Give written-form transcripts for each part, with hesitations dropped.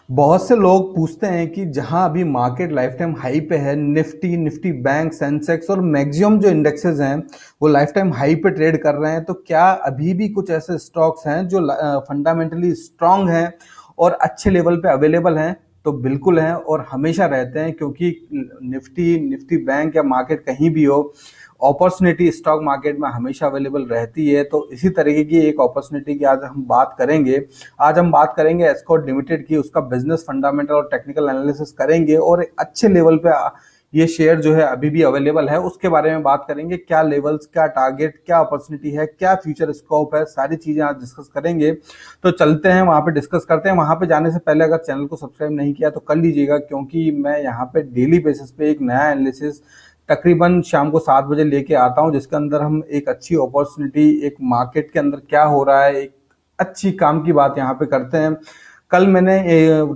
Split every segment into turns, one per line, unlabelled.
बहुत से लोग पूछते हैं कि जहां अभी मार्केट लाइफ टाइम हाई पे है, निफ्टी निफ्टी बैंक सेंसेक्स और मैक्सिमम जो इंडेक्सेस हैं वो लाइफ टाइम हाई पे ट्रेड कर रहे हैं, तो क्या अभी भी कुछ ऐसे स्टॉक्स हैं जो फंडामेंटली स्ट्रांग हैं और अच्छे लेवल पे अवेलेबल हैं? तो बिल्कुल हैं और हमेशा रहते हैं, क्योंकि निफ्टी निफ्टी बैंक या मार्केट कहीं भी हो, अपॉर्चुनिटी स्टॉक मार्केट में हमेशा अवेलेबल रहती है। तो इसी तरीके की एक अपॉर्चुनिटी की आज हम बात करेंगे। आज हम बात करेंगे एस्कॉर्ट लिमिटेड की, उसका बिजनेस फंडामेंटल और टेक्निकल एनालिसिस करेंगे और एक अच्छे लेवल पे ये शेयर जो है अभी भी अवेलेबल है उसके बारे में बात करेंगे। क्या लेवल्स, क्या टारगेट, क्या अपॉर्चुनिटी है, क्या फ्यूचर स्कोप है, सारी चीजें आज डिस्कस करेंगे। तो चलते हैं वहां पे डिस्कस करते हैं। वहां पे जाने से पहले अगर चैनल को सब्सक्राइब नहीं किया तो कर लीजिएगा, क्योंकि मैं यहाँ पे डेली बेसिस पे एक नया एनालिसिस तकरीबन शाम को 7 बजे लेके आता हूँ, जिसके अंदर हम एक अच्छी अपॉर्चुनिटी, एक मार्केट के अंदर क्या हो रहा है, एक अच्छी काम की बात यहाँ पे करते हैं। कल मैंने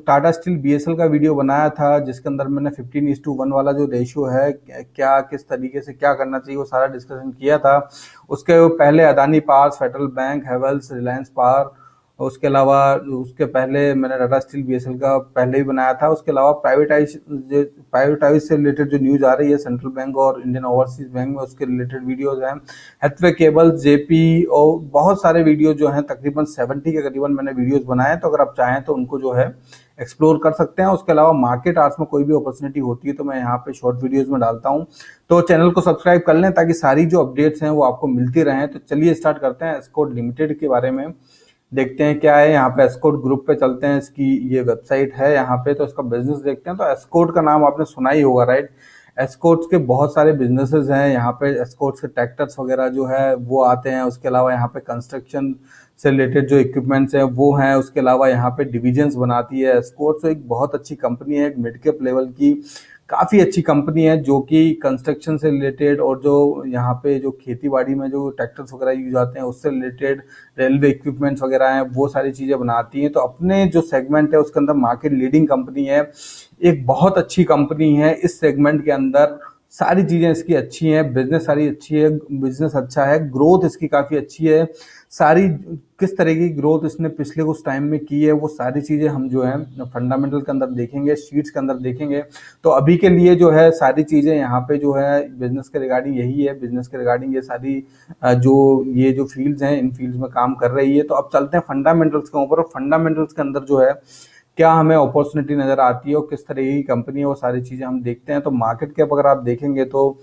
टाटा स्टील बीएसएल का वीडियो बनाया था, जिसके अंदर मैंने 15:1 वाला जो रेशियो है, क्या किस तरीके से क्या करना चाहिए, वो सारा डिस्कशन किया था। उसके पहले Adani power, federal bank, Havells, Reliance power, उसके अलावा उसके पहले मैंने टाटा स्टील बीएसएल का पहले ही बनाया था। उसके अलावा प्राइवेटाइज से रिलेटेड जो न्यूज आ रही है सेंट्रल बैंक और इंडियन ओवरसीज बैंक में, उसके रिलेटेड वीडियोज हैं। हैथवे केबल्स, जेपी और बहुत सारे वीडियो जो हैं, तकरीबन 70 के करीबन मैंने वीडियोज बनाए, तो अगर आप चाहें तो उनको जो है एक्सप्लोर कर सकते हैं। उसके अलावा मार्केट आर्ट्स में कोई भी अपॉर्चुनिटी होती है तो मैं यहाँ पे शॉर्ट वीडियोज में डालता हूँ। तो चैनल को सब्सक्राइब कर लें ताकि सारी जो अपडेट्स हैं वो आपको मिलती रहें। तो चलिए स्टार्ट करते हैं। एस्कॉर्ट लिमिटेड के बारे में देखते हैं क्या है। यहाँ पे एस्कॉर्ट ग्रुप पे चलते हैं, इसकी ये वेबसाइट है यहाँ पे, तो इसका बिजनेस देखते हैं। तो एस्कॉर्ट का नाम आपने सुना ही होगा, राइट? एस्कॉर्ट्स के बहुत सारे बिजनेसेस हैं यहाँ पे। एस्कॉर्ट्स के ट्रैक्टर्स वगैरह जो है वो आते हैं। उसके अलावा यहाँ पे कंस्ट्रक्शन से रिलेटेड जो इक्विपमेंट्स हैं वो हैं। उसके अलावा यहाँ पे डिविजन्स बनाती है एस्कॉर्ट्स। तो एक बहुत अच्छी कंपनी है, एक मिड कैप लेवल की काफी अच्छी कंपनी है, जो कि कंस्ट्रक्शन से रिलेटेड और जो यहाँ पे जो खेती बाड़ी में जो ट्रैक्टर्स वगैरह यूज आते हैं उससे रिलेटेड, रेलवे इक्विपमेंट्स वगैरह हैं, वो सारी चीजें बनाती हैं। तो अपने जो सेगमेंट है उसके अंदर मार्केट लीडिंग कंपनी है, एक बहुत अच्छी कंपनी है इस सेगमेंट के अंदर। सारी चीजें इसकी अच्छी हैं, बिजनेस सारी अच्छी है, बिजनेस अच्छा है, ग्रोथ इसकी काफी अच्छी है। सारी किस तरह की ग्रोथ इसने पिछले कुछ टाइम में की है वो सारी चीजें हम जो है फंडामेंटल के अंदर देखेंगे, शीट्स के अंदर देखेंगे। तो अभी के लिए जो है सारी चीजें यहाँ पे जो है बिजनेस के रिगार्डिंग यही है। बिजनेस के रिगार्डिंग ये सारी ये जो फील्ड्स हैं इन फील्ड्स में काम कर रही है। तो अब चलते हैं फंडामेंटल्स के ऊपर, और फंडामेंटल्स के अंदर जो है क्या हमें अपॉर्चुनिटी नजर आती है और किस तरह की कंपनी है वो सारी चीजें हम देखते हैं। तो मार्केट कैप अगर आप देखेंगे तो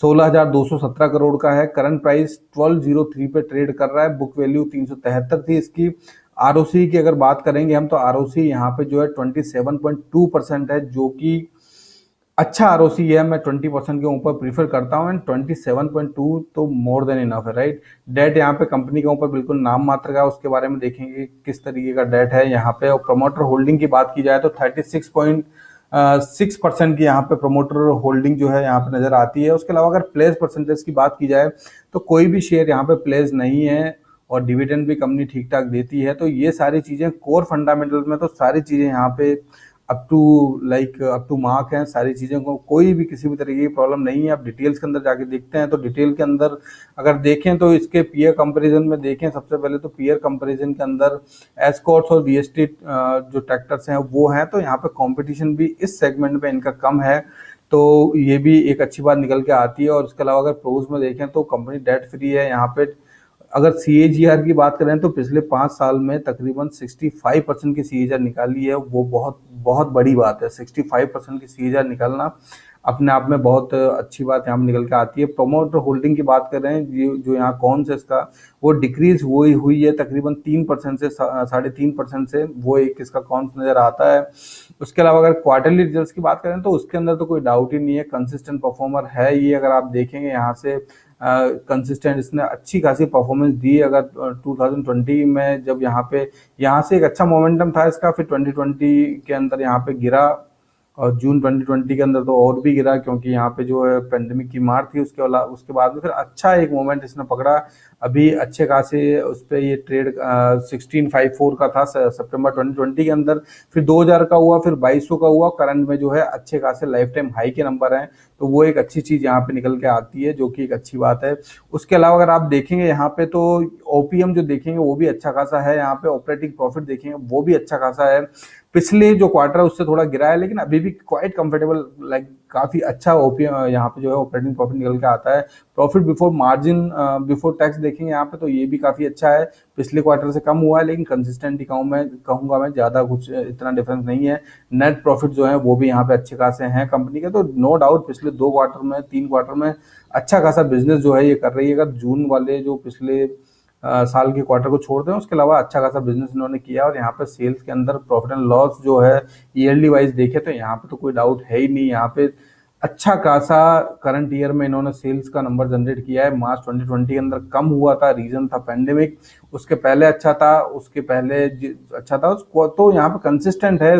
16,217 करोड़ का है। करंट प्राइस 1203 पे ट्रेड कर रहा है। बुक वैल्यू 373 थी इसकी। आरओसी की अगर बात करेंगे हम तो आरओसी यहाँ पे जो है 27.2% है, जो कि अच्छा आरओसी है। मैं 20% के ऊपर प्रीफर करता हूँ, एंड 27.2 तो मोर देन इनफ है, राइट? डेट यहाँ पे कंपनी के ऊपर बिल्कुल नाम मात्र का है, उसके बारे में देखेंगे किस तरीके का डेट है यहाँ पे। और प्रमोटर होल्डिंग की बात की जाए तो 36.6% की यहाँ पे प्रमोटर होल्डिंग जो है यहाँ पे नजर आती है। उसके अलावा अगर प्लेस परसेंटेज की बात की जाए तो कोई भी शेयर यहाँ पे प्लेस नहीं है, और डिविडेंड भी कंपनी ठीक ठाक देती है। तो ये सारी चीजें कोर फंडामेंटल में, तो सारी चीजें यहाँ पे अप टू मार्क है। सारी चीज़ों को कोई भी किसी भी तरीके की प्रॉब्लम नहीं है। आप डिटेल्स के अंदर जाके देखते हैं तो डिटेल के अंदर अगर देखें तो इसके पीयर कंपैरिजन में देखें, सबसे पहले तो पीयर कंपैरिजन के अंदर एस्कॉर्ट्स और वीएसटी जो ट्रैक्टर्स हैं वो हैं, तो यहाँ पे कंपटीशन भी इस सेगमेंट में इनका कम है। तो ये भी एक अच्छी बात निकल के आती है। और उसके अलावा अगर प्रोज में देखें तो कंपनी डेट फ्री है यहाँ पे। अगर सीएजीआर की बात करें तो पिछले 5 साल में तकरीबन 65% की सीएजीआर निकाली है। वो बहुत बहुत बड़ी बात है। 65% की सीएजीआर निकालना अपने आप में बहुत अच्छी बात यहाँ निकल के आती है। प्रमोटर होल्डिंग की बात कर रहे हैं, जो यहाँ कौन से इसका वो डिक्रीज हुई है तकरीबन 3% से 3.5% से, वो एक इसका कौन नजर आता है। उसके अलावा अगर क्वार्टरली रिजल्ट्स की बात करें तो उसके अंदर तो कोई डाउट ही नहीं है, कंसिस्टेंट परफॉर्मर है ये। अगर आप देखेंगे यहाँ से कंसिस्टेंट इसने अच्छी खासी परफॉर्मेंस दी। अगर 2020 में जब यहाँ से एक अच्छा मोमेंटम था इसका, फिर 2020 के अंदर यहाँ पे गिरा, और जून 2020 के अंदर तो और भी गिरा, क्योंकि यहाँ पे जो है पेंडेमिक की मार थी। उसके बाद में फिर अच्छा एक मोमेंट इसने पकड़ा। अभी अच्छे खासे उस पर ये ट्रेड 1654 का था सितंबर 2020 के अंदर, फिर 2000 का हुआ, फिर 2200 का हुआ। करंट में जो है अच्छे खासे लाइफ टाइम हाई के नंबर हैं। तो वो एक अच्छी चीज यहाँ पे निकल के आती है, जो कि एक अच्छी बात है। उसके अलावा अगर आप देखेंगे यहाँ पे तो ओपीएम जो देखेंगे वो भी अच्छा खासा है। यहाँ पे ऑपरेटिंग प्रॉफिट देखेंगे वो भी अच्छा खासा है। पिछले जो क्वार्टर है उससे थोड़ा गिरा है, लेकिन अभी भी क्वाइट कंफर्टेबल, लाइक काफी अच्छा ओपी यहाँ पे जो है ऑपरेटिंग प्रॉफिट निकल के आता है। Profit before margin before tax देखेंगे यहाँ पे तो ये भी काफी अच्छा है, पिछले क्वार्टर से कम हुआ है लेकिन कंसिस्टेंट ही कहूंगा मैं, ज्यादा कुछ इतना डिफरेंस नहीं है। नेट प्रॉफिट जो है वो भी यहाँ पे अच्छे खासे हैं कंपनी के, तो नो डाउट पिछले 2 क्वार्टर में 3 क्वार्टर में अच्छा खासा बिजनेस जो है ये कर रही है। अगर जून वाले जो पिछले साल के क्वार्टर को छोड़ दें उसके अलावा अच्छा खासा बिजनेस इन्होंने किया, और यहाँ पे सेल्स के अंदर प्रॉफिट एंड लॉस जो है ईयरली वाइज देखे तो यहाँ पे तो कोई डाउट है ही नहीं। यहाँ पे अच्छा खासा करंट ईयर में इन्होंने सेल्स का नंबर जनरेट किया है। मार्च 2020 के अंदर कम हुआ था, रीजन था पेंडेमिक, उसके पहले अच्छा था, उसके पहले अच्छा था उसको, तो यहाँ पे कंसिस्टेंट है।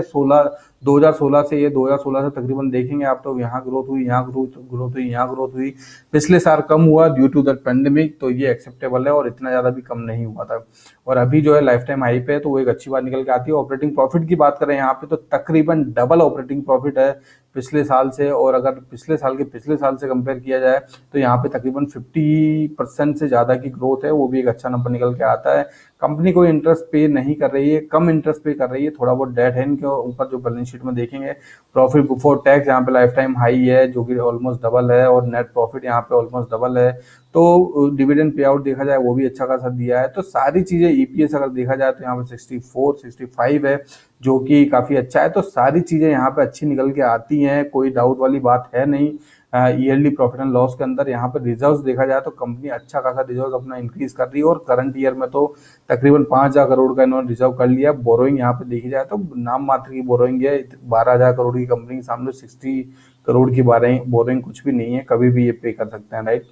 2016 से, ये 2016 से तकरीबन देखेंगे आप तो यहाँ ग्रोथ हुई, यहाँ ग्रोथ हुई, यहाँ ग्रोथ हुई। पिछले साल कम हुआ ड्यू टू दैट पेंडेमिक, तो ये एक्सेप्टेबल है, और इतना ज्यादा भी कम नहीं हुआ था। और अभी जो है लाइफ टाइम हाई पे है, तो वो एक अच्छी बात निकल के आती है। ऑपरेटिंग प्रॉफिट की बात करें यहाँ पे तो तकरीबन डबल ऑपरेटिंग प्रॉफिट है पिछले साल से, और अगर पिछले साल से कंपेयर किया जाए तो यहाँ पे तकरीबन 50% से ज्यादा की ग्रोथ है, वो भी एक अच्छा नंबर निकल के आता है। कंपनी कोई इंटरेस्ट पे नहीं कर रही है, कम इंटरेस्ट पे कर रही है, थोड़ा बहुत डेट है इनके ऊपर। जो बैलेंस शीट में देखेंगे प्रॉफिट बिफोर टैक्स यहाँ पे लाइफ टाइम हाई है जो कि ऑलमोस्ट डबल है, और नेट प्रॉफिट यहाँ पे ऑलमोस्ट डबल है। तो डिविडेंड पे आउट देखा जाए वो भी अच्छा खासा दिया है। तो सारी चीजें, ईपीएस अगर देखा जाए तो यहाँ पे 64 65 है जो कि काफी अच्छा है। तो सारी चीजें यहाँ पे अच्छी निकल के आती हैं, कोई डाउट वाली बात है नहीं। ईयरली प्रॉफिट एंड लॉस के अंदर यहाँ पर रिजर्व्स देखा जाए तो कंपनी अच्छा खासा रिजर्व अपना इंक्रीज कर रही है, और करंट ईयर में तो तकरीबन 5,000 करोड़ का इन्होंने रिजर्व कर लिया। बोरोइंग यहाँ पे देखी जाए तो नाम मात्र की बोरोइंग है, 12,000 करोड़ की कंपनी के सामने 60 करोड़ की बोरोइंग कुछ भी नहीं है, कभी भी ये पे कर सकते हैं, राइट।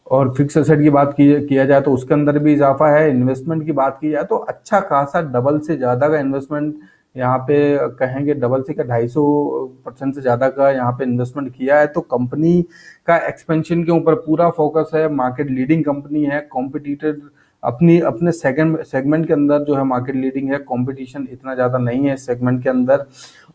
और फिक्स एसेट की बात किया जाए तो उसके अंदर भी इजाफा है। इन्वेस्टमेंट की बात की जाए तो अच्छा खासा डबल से ज्यादा का इन्वेस्टमेंट यहाँ पे, कहेंगे डबल से का 250% से ज्यादा का यहाँ पे इन्वेस्टमेंट किया है। तो कंपनी का एक्सपेंशन के ऊपर पूरा फोकस है, मार्केट लीडिंग कंपनी है, कॉम्पिटिटर अपने सेगमेंट के अंदर जो है मार्केट लीडिंग है, कंपटीशन इतना ज्यादा नहीं है इस सेगमेंट के अंदर।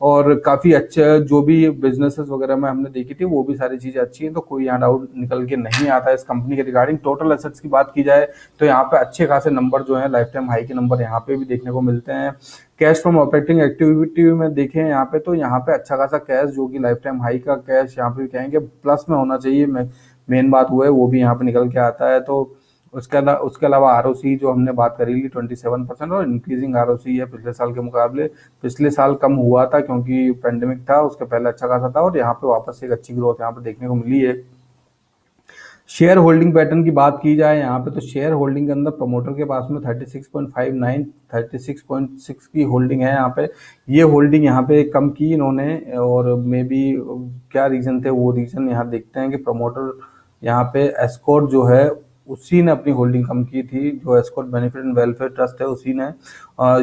और काफी अच्छा जो भी बिजनेसेस वगैरह में हमने देखी थी वो भी सारी चीजें अच्छी हैं, तो कोई यहाँ डाउट निकल के नहीं आता है इस कंपनी के रिगार्डिंग। टोटल एसेट्स की बात की जाए तो यहाँ पे अच्छे खासे नंबर जो है लाइफ टाइम हाई के नंबर यहाँ पे भी देखने को मिलते हैं। कैश फ्रॉम ऑपरेटिंग एक्टिविटी में देखें यहाँ पे तो यहाँ पे अच्छा खासा कैश, जो कि लाइफ टाइम हाई का कैश यहाँ पे भी कहेंगे प्लस में होना चाहिए, मेन बात वो है, वो भी यहाँ पे निकल के आता है। तो उसके अलावा आरओसी जो हमने बात करी ली 27%, और इंक्रीजिंग आरओसी है पिछले साल के मुकाबले। पिछले साल कम हुआ था क्योंकि पेंडेमिक था, उसके पहले अच्छा खासा था, और यहाँ पे वापस एक अच्छी ग्रोथ यहाँ पे देखने को मिली है। शेयर होल्डिंग पैटर्न की बात की जाए यहाँ पे तो शेयर होल्डिंग के अंदर प्रमोटर के पास में 36.59 36.6 की होल्डिंग है यहाँ पे। ये होल्डिंग यहाँ पे कम की इन्होंने, और मे बी क्या रीजन थे, वो रीजन यहाँ देखते हैं कि प्रमोटर यहाँ पे एस्कॉर्ट जो है उसी ने अपनी होल्डिंग कम की थी, जो escort benefit and welfare trust है उसी ने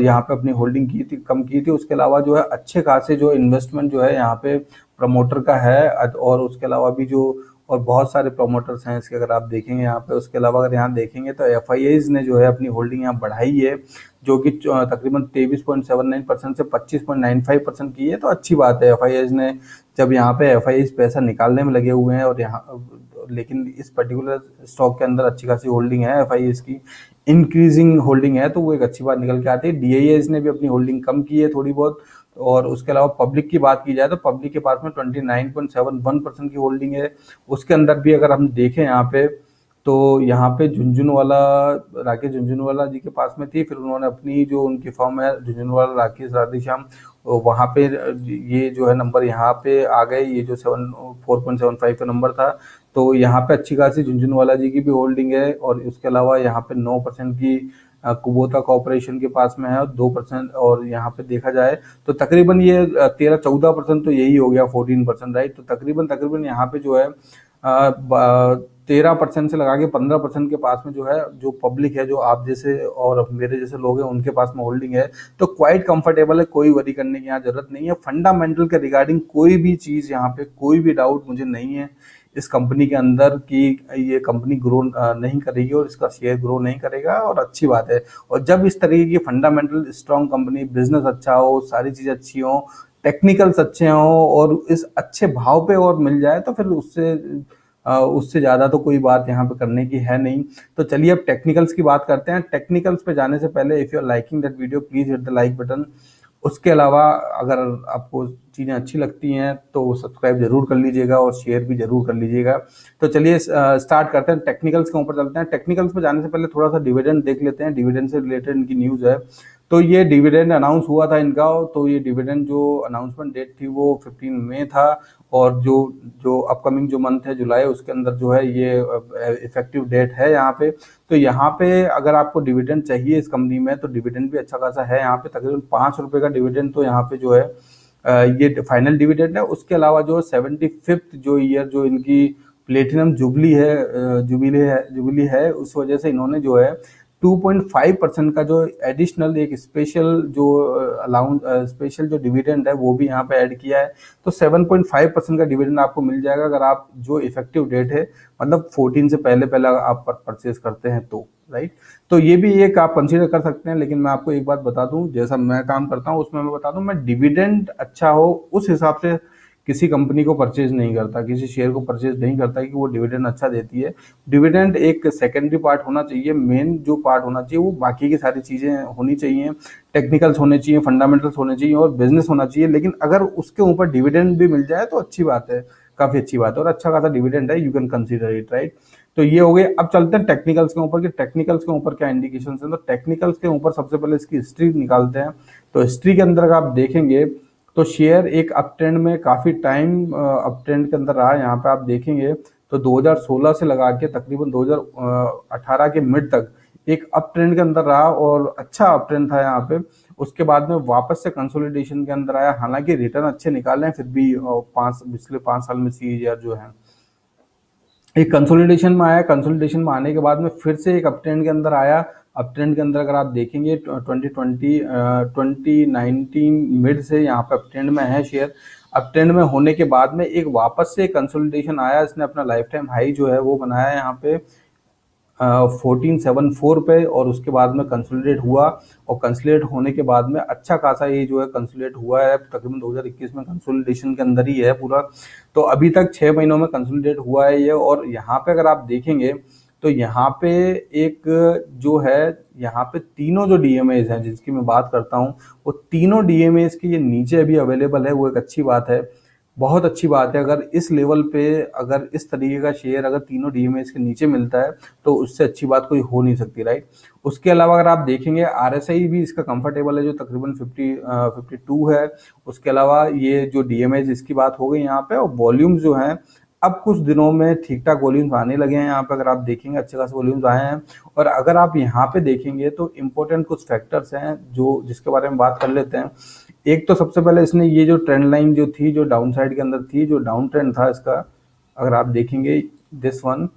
यहाँ पे अपनी होल्डिंग की थी, कम की थी। उसके अलावा जो है अच्छे खासे जो इन्वेस्टमेंट जो है यहाँ पे प्रमोटर का है, और उसके अलावा भी जो और बहुत सारे प्रोमोटर्स हैं इसके, अगर आप देखेंगे यहाँ पे। उसके अलावा अगर यहाँ देखेंगे तो एफआईआईज ने जो है अपनी होल्डिंग यहाँ बढ़ाई है, जो कि तकरीबन 23.79% से 25.95% की है। तो अच्छी बात है एफआईआईज ने, जब यहाँ पे एफआईआईज पैसा निकालने में लगे हुए हैं, और यहाँ लेकिन इस पर्टिकुलर स्टॉक के अंदर अच्छी खासी होल्डिंग है एफआईआईज की, इंक्रीजिंग होल्डिंग है, तो वो एक अच्छी बात निकल के आती है। डीआईआईज ने भी अपनी होल्डिंग कम की है थोड़ी बहुत। और उसके अलावा पब्लिक की बात की जाए तो पब्लिक के पास में 29.71% की होल्डिंग है। उसके अंदर भी अगर हम देखें यहाँ पे तो यहाँ पे झुंझुनवाला, राकेश झुंझुनवाला जी के पास में थी, फिर उन्होंने अपनी जो उनकी फर्म है झुंझुनवाला राकेश राधेश्याम, वहाँ पे ये जो है नंबर यहाँ पे आ गए, ये जो 4.75 का नंबर था। तो यहाँ पे अच्छी खासी झुंझुनवाला जी की भी होल्डिंग है। और उसके अलावा यहाँ पे 9% की कुबोता कॉर्पोरेशन के पास में है, और 2%, और यहाँ पे देखा जाए तो तकरीबन ये 13-14% तो यही हो गया, 14%, राइट। तो तकरीबन यहाँ पे जो है 13% से लगा के 15% के पास में जो है, जो पब्लिक है, जो आप जैसे और मेरे जैसे लोग हैं उनके पास में होल्डिंग है। तो क्वाइट कंफर्टेबल है, कोई वरी करने की यहाँ जरूरत नहीं है। फंडामेंटल के रिगार्डिंग कोई भी चीज यहाँ पे, कोई भी डाउट मुझे नहीं है इस कंपनी के अंदर कि ये कंपनी ग्रो नहीं करेगी और इसका शेयर ग्रो नहीं करेगा, और अच्छी बात है। और जब इस तरीके की फंडामेंटल स्ट्रॉन्ग कंपनी, बिजनेस अच्छा हो, सारी चीजें अच्छी हो, टेक्निकल्स अच्छे हो, और इस अच्छे भाव पे और मिल जाए, तो फिर उससे ज्यादा तो कोई बात यहाँ पे करने की है नहीं। तो चलिए अब टेक्निकल्स की बात करते हैं। टेक्निकल्स पे जाने से पहले, if you are liking that video please hit the like button, उसके अलावा अगर आपको चीज़ें अच्छी लगती हैं तो सब्सक्राइब जरूर कर लीजिएगा और शेयर भी जरूर कर लीजिएगा। तो चलिए स्टार्ट करते हैं, टेक्निकल्स के ऊपर चलते हैं। टेक्निकल्स पे जाने से पहले थोड़ा सा डिविडेंड देख लेते हैं, डिविडेंड से रिलेटेड इनकी न्यूज़ है। तो ये डिविडेंड अनाउंस हुआ था इनका, तो ये डिविडेंड जो अनाउंसमेंट डेट थी वो 15 मई था, और जो जो अपकमिंग जो मंथ है जुलाई, उसके अंदर जो है ये इफेक्टिव डेट है यहाँ पे। तो यहाँ पे अगर आपको डिविडेंड चाहिए इस कंपनी में तो डिविडेंड भी अच्छा खासा है यहाँ पे, तकरीबन 5 रुपए का डिविडेंड तो यहाँ पे जो है ये फाइनल डिविडेंड है। उसके अलावा जो 75th जो ईयर जो इनकी प्लेटिनम जुबली है, जुबली है, उस वजह से इन्होंने जो है 2.5% का जो एडिशनल एक स्पेशल जो अलाउंस स्पेशल जो डिविडेंड है वो भी यहाँ पे ऐड किया है। तो 7.5% का डिविडेंड आपको मिल जाएगा अगर आप जो इफेक्टिव डेट है मतलब 14 से पहले पहले आप परचेज करते हैं तो, राइट। तो ये भी एक आप कंसीडर कर सकते हैं। लेकिन मैं आपको एक बात बता दूं, जैसा मैं काम करता हूं उसमें मैं बता दूं, मैं डिविडेंड अच्छा हो उस हिसाब से किसी कंपनी को परचेज नहीं करता, किसी शेयर को परचेज नहीं करता कि वो डिविडेंड अच्छा देती है। डिविडेंड एक सेकेंडरी पार्ट होना चाहिए, मेन जो पार्ट होना चाहिए वो बाकी की सारी चीज़ें होनी चाहिए, टेक्निकल्स होने चाहिए, फंडामेंटल्स होने चाहिए और बिजनेस होना चाहिए। लेकिन अगर उसके ऊपर डिविडेंड भी मिल जाए तो अच्छी बात है, काफ़ी अच्छी बात है, और अच्छा खासा डिविडेंड है, you can consider it, right. तो ये हो गए। अब चलते हैं टेक्निकल्स के ऊपर कि टेक्निकल्स के ऊपर क्या इंडिकेशन है। तो टेक्निकल्स के ऊपर सबसे पहले इसकी हिस्ट्री निकालते हैं। तो हिस्ट्री के अंदर अगर आप देखेंगे तो शेयर एक अप ट्रेंड में काफी टाइम अप ट्रेंड के अंदर रहा। यहाँ पे आप देखेंगे तो 2016 से लगा के तकरीबन 2018 के मिड तक एक अप ट्रेंड के अंदर रहा और अच्छा अप ट्रेंड था यहाँ पे। उसके बाद में वापस से कंसोलिडेशन के अंदर आया, हालांकि रिटर्न अच्छे निकाले हैं, फिर भी पिछले 5 साल में CAGR जो है एक कंसोलिडेशन में आया। कंसोलिडेशन में आने के बाद में फिर से एक अप ट्रेंड के अंदर आया। अप ट्रेंड के अंदर अगर आप देखेंगे 2019 मिड से यहाँ पे अप ट्रेंड में है शेयर। अप ट्रेंड में होने के बाद में एक वापस से कंसोलिडेशन आया, इसने अपना लाइफ टाइम हाई जो है वो बनाया यहाँ पे 1474 पे, और उसके बाद में कंसोलिडेट हुआ। और कंसोलिडेट होने के बाद में अच्छा खासा ये जो है कंसोलिडेट हुआ है, तकरीबन 2021 में कंसोलिडेशन के अंदर ही है पूरा। तो अभी तक 6 महीनों में कंसोलिडेट हुआ है ये। और यहाँ पे अगर आप देखेंगे तो यहाँ पे एक जो है, यहाँ पे तीनों जो DMAs हैं जिसकी मैं बात करता हूँ वो तीनों DMAs के ये नीचे अभी अवेलेबल है, वो एक अच्छी बात है, बहुत अच्छी बात है। अगर इस लेवल पे अगर इस तरीके का शेयर अगर तीनों DMAs के नीचे मिलता है तो उससे अच्छी बात कोई हो नहीं सकती, राइट। उसके अलावा अगर आप देखेंगे RSI भी इसका कंफर्टेबल है जो तकरीबन 52 है। उसके अलावा ये जो DMAs इसकी बात हो गई यहाँ पे, और वॉल्यूम जो है अब कुछ दिनों में ठीक ठाक वॉल्यूम्स आने लगे हैं यहाँ पे। अगर आप देखेंगे अच्छे खासे वॉल्यूम्स आए हैं। और अगर आप यहाँ पे देखेंगे तो इम्पोर्टेंट कुछ फैक्टर्स हैं जो जिसके बारे में बात कर लेते हैं। एक तो सबसे पहले इसने ये जो ट्रेंड लाइन जो थी जो डाउन साइड के अंदर थी, जो डाउन ट्रेंड था इसका, अगर आप देखेंगे दिस वन,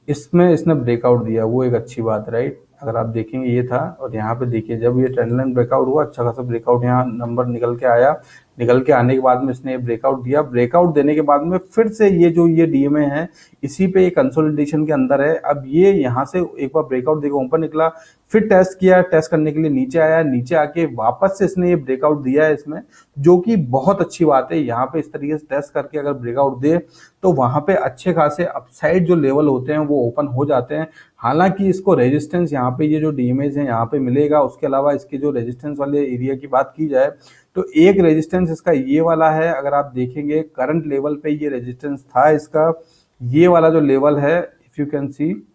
इसमें इसने ब्रेकआउट दिया, वो एक अच्छी बात, राइट। अगर आप देखेंगे ये था, और यहाँ पे देखिए जब ये ट्रेंड लाइन ब्रेकआउट हुआ अच्छा खासा ब्रेकआउट यहाँ नंबर निकल के आया। निकल के आने के बाद में इसने ब्रेकआउट दिया। ब्रेकआउट देने के बाद में फिर से ये जो ये DMA है इसी पे ये कंसोलिडेशन के अंदर है। अब ये यहाँ से एक बार ब्रेकआउट देकर ऊपर निकला, फिर टेस्ट किया, टेस्ट करने के लिए नीचे आया, नीचे आके वापस से इसने ये ब्रेकआउट दिया है इसमें, जो कि बहुत अच्छी बात है। यहाँ पे इस तरीके से टेस्ट करके अगर ब्रेकआउट दे तो वहां पे अच्छे खासे अपसाइड जो लेवल होते हैं वो ओपन हो जाते हैं। हालांकि इसको रेजिस्टेंस यहाँ पे ये जो DMAs है यहाँ पे मिलेगा। उसके अलावा इसके जो रेजिस्टेंस वाले एरिया की बात की जाए तो एक रेजिस्टेंस इसका ये वाला है। अगर आप देखेंगे करंट लेवल पे ये रेजिस्टेंस था इसका, ये वाला जो लेवल है, इफ यू कैन सी,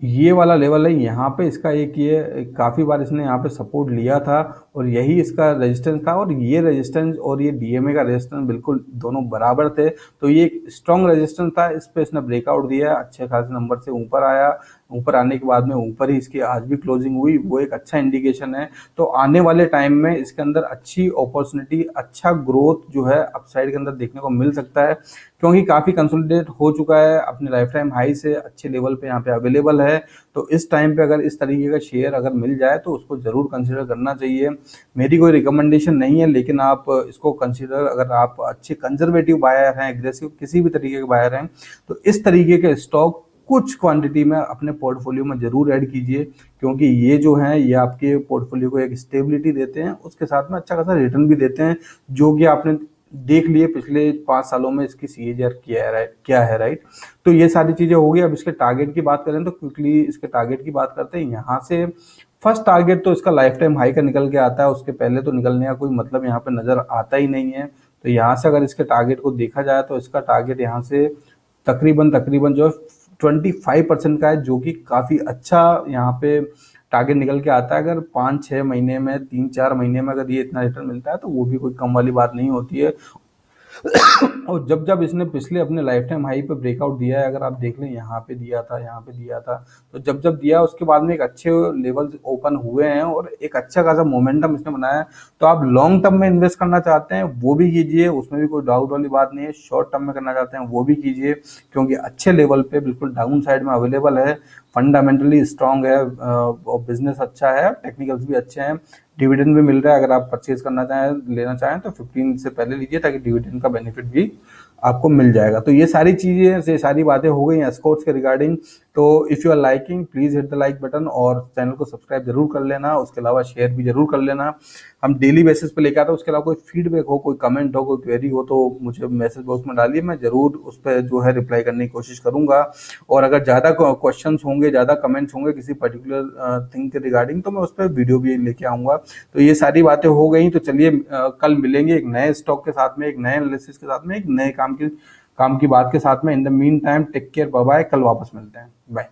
ये वाला लेवल है। यहाँ पे इसका एक ये काफी बार इसने यहाँ पे सपोर्ट लिया था और यही इसका रेजिस्टेंस था। और ये रेजिस्टेंस और ये DMA का रेजिस्टेंस बिल्कुल दोनों बराबर थे, तो ये एक स्ट्रॉन्ग रेजिस्टेंस था। इस पे इसने ब्रेकआउट दिया, अच्छे खासे नंबर से ऊपर आया। ऊपर आने के बाद में ऊपर ही इसकी आज भी क्लोजिंग हुई, वो एक अच्छा इंडिकेशन है। तो आने वाले टाइम में इसके अंदर अच्छी अपॉर्चुनिटी, अच्छा ग्रोथ जो है अपसाइड के अंदर देखने को मिल सकता है, क्योंकि काफी कंसोलिडेट हो चुका है, अपने लाइफ टाइम हाई से अच्छे लेवल पे यहाँ पे अवेलेबल है। तो इस टाइम पे अगर इस तरीके का शेयर अगर मिल जाए तो उसको जरूर कंसिडर करना चाहिए। मेरी कोई रिकमेंडेशन नहीं है, लेकिन आप इसको कंसिडर, अगर आप अच्छे कंजर्वेटिव बायर हैं, एग्रेसिव किसी भी तरीके के बायर हैं, तो इस तरीके के स्टॉक कुछ क्वांटिटी में अपने पोर्टफोलियो में जरूर ऐड कीजिए, क्योंकि ये जो है ये आपके पोर्टफोलियो को एक स्टेबिलिटी देते हैं, उसके साथ में अच्छा खासा रिटर्न भी देते हैं, जो कि आपने देख लिए पिछले 5 सालों में इसकी CAGR क्या है, राइट। तो ये सारी चीजें हो गई। अब इसके टारगेट की बात करें तो क्विकली इसके टारगेट की बात करते हैं। यहाँ से फर्स्ट टारगेट तो इसका लाइफ टाइम हाई का निकल के आता है, उसके पहले तो निकलने का कोई मतलब यहाँ पे नजर आता ही नहीं है। तो यहाँ से अगर इसके टारगेट को देखा जाए तो इसका टारगेट यहाँ से तकरीबन तकरीबन जो है 25% का है, जो कि काफी अच्छा यहाँ पे टारगेट निकल के आता है। अगर 5-6 महीने में, 3-4 महीने में अगर ये इतना रिटर्न मिलता है तो वो भी कोई कम वाली बात नहीं होती है। और जब जब इसने पिछले अपने लाइफ टाइम हाई पे ब्रेकआउट दिया है, अगर आप देख लें यहाँ पे दिया था, यहाँ पे दिया था, तो जब जब दिया उसके बाद में एक अच्छे लेवल्स ओपन हुए हैं और एक अच्छा खासा मोमेंटम इसने बनाया है। तो आप लॉन्ग टर्म में इन्वेस्ट करना चाहते हैं वो भी कीजिए, उसमें भी कोई डाउट वाली बात नहीं है। शॉर्ट टर्म में करना चाहते हैं वो भी कीजिए, क्योंकि अच्छे लेवल पे बिल्कुल डाउन साइड में अवेलेबल है, फंडामेंटली स्ट्रांग है और बिजनेस अच्छा है, टेक्निकल्स भी अच्छे हैं, डिविडेंड भी मिल रहा है। अगर आप परचेज करना चाहें, लेना चाहें तो 15 से पहले लीजिए, ताकि डिविडेंड का बेनिफिट भी आपको मिल जाएगा। तो ये सारी चीजें, ये सारी बातें हो गई एस्कॉर्ट्स के रिगार्डिंग। तो if you are liking, please hit the like button और चैनल को सब्सक्राइब जरूर कर लेना, उसके अलावा शेयर भी जरूर कर लेना। हम डेली बेसिस पे लेकर आते हैं। उसके अलावा कोई फीडबैक हो, कोई कमेंट हो, कोई क्वेरी हो तो मुझे मैसेज बॉक्स में डालिए, मैं जरूर उस पर जो है रिप्लाई करने की कोशिश करूंगा। और अगर ज्यादा क्वेश्चंस होंगे, ज्यादा कमेंट्स होंगे किसी पर्टिकुलर थिंग के रिगार्डिंग, तो मैं उस पर वीडियो भी लेके आऊंगा। तो ये सारी बातें हो गई, तो चलिए कल मिलेंगे एक नए स्टॉक के साथ में, एक नए एनालिसिस के साथ में, एक नए काम की बात के साथ में। In the meantime take care, bye bye, कल वापस मिलते हैं, बाय।